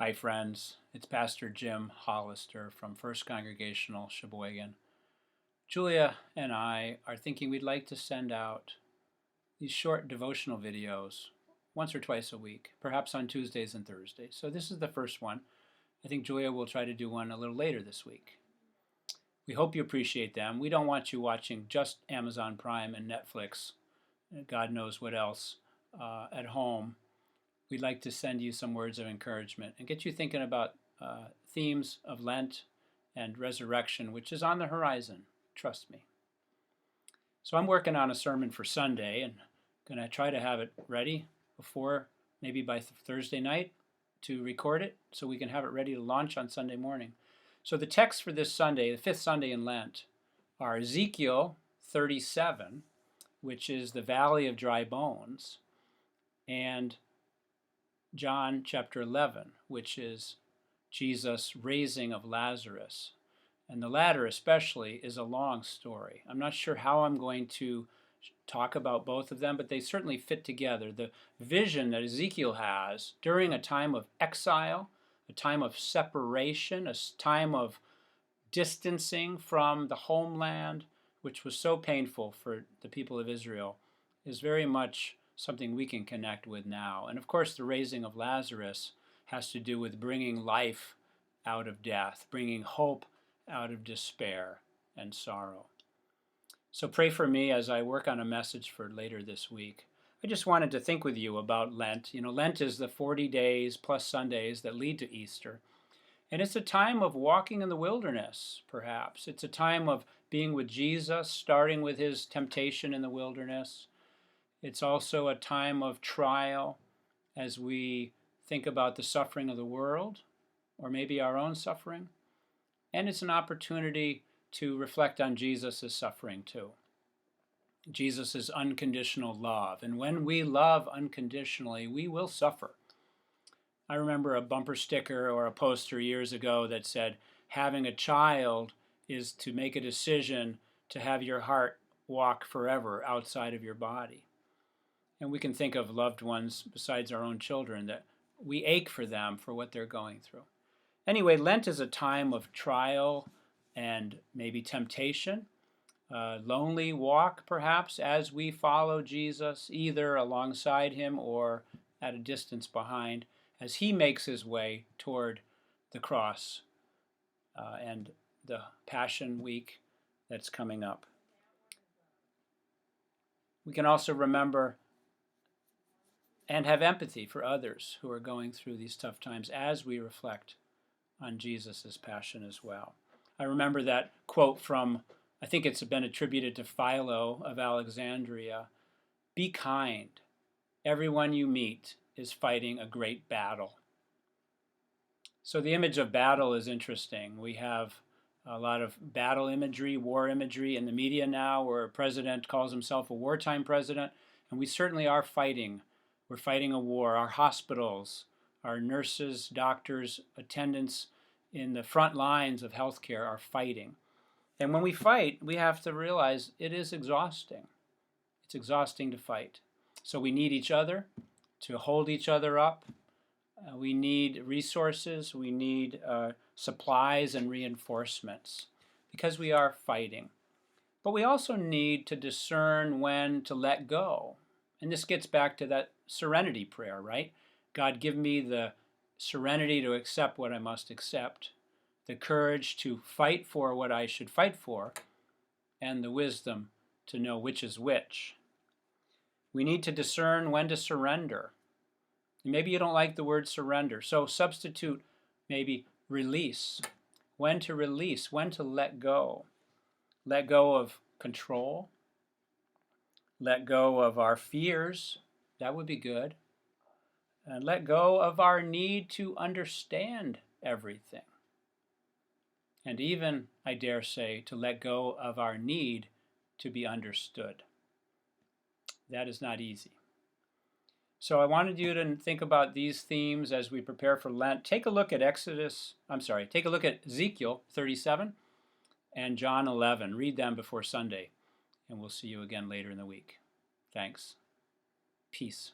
Hi, friends. It's Pastor Jim Hollister from First Congregational Sheboygan. Julia and I are thinking we'd like to send out these short devotional videos once or twice a week, perhaps on Tuesdays and Thursdays. So this is the first one. I think Julia will try to do one a little later this week. We hope you appreciate them. We don't want you watching just Amazon Prime and Netflix, and God knows what else, at home. We'd like to send you some words of encouragement and get you thinking about themes of Lent and resurrection, which is on the horizon. Trust me. So I'm working on a sermon for Sunday and going to try to have it ready before, maybe by Thursday night, to record it so we can have it ready to launch on Sunday morning. So the texts for this Sunday, the fifth Sunday in Lent, are Ezekiel 37, which is the valley of dry bones, and John chapter 11, which is Jesus' raising of Lazarus. And the latter especially is a long story. I'm not sure how I'm going to talk about both of them, but they certainly fit together. The vision that Ezekiel has during a time of exile, a time of separation, a time of distancing from the homeland, which was so painful for the people of Israel, is very much something we can connect with now. And of course, the raising of Lazarus has to do with bringing life out of death, bringing hope out of despair and sorrow. So pray for me as I work on a message for later this week. I just wanted to think with you about Lent. You know, Lent is the 40 days plus Sundays that lead to Easter. And it's a time of walking in the wilderness, perhaps. It's a time of being with Jesus, starting with his temptation in the wilderness. It's also a time of trial as we think about the suffering of the world, or maybe our own suffering. And it's an opportunity to reflect on Jesus' suffering too. Jesus' unconditional love. And when we love unconditionally, we will suffer. I remember a bumper sticker or a poster years ago that said, having a child is to make a decision to have your heart walk forever outside of your body. And we can think of loved ones besides our own children that we ache for them for what they're going through. Anyway, Lent is a time of trial and maybe temptation, lonely walk perhaps as we follow Jesus, either alongside him or at a distance behind, as he makes his way toward the cross and the Passion Week that's coming up. We can also remember and have empathy for others who are going through these tough times as we reflect on Jesus' passion as well. I remember that quote from, I think it's been attributed to Philo of Alexandria, "Be kind. Everyone you meet is fighting a great battle." So the image of battle is interesting. We have a lot of battle imagery, war imagery in the media now, where a president calls himself a wartime president, and we certainly are fighting. We're fighting a war. Our hospitals, our nurses, doctors, attendants in the front lines of healthcare are fighting. And when we fight, we have to realize it is exhausting. It's exhausting to fight. So we need each other to hold each other up. We need resources. We need supplies and reinforcements because we are fighting. But we also need to discern when to let go. And this gets back to that serenity prayer, right? God, give me the serenity to accept what I must accept, the courage to fight for what I should fight for, and the wisdom to know which is which. We need to discern when to surrender. Maybe you don't like the word surrender, so substitute maybe release. When to release, when to let go. Let go of control. Let go of our fears. That would be good. And let go of our need to understand everything. And even, I dare say, to let go of our need to be understood. That is not easy. So I wanted you to think about these themes as we prepare for Lent. Take a look at take a look at Ezekiel 37 and John 11. Read them before Sunday, and we'll see you again later in the week. Thanks. Peace.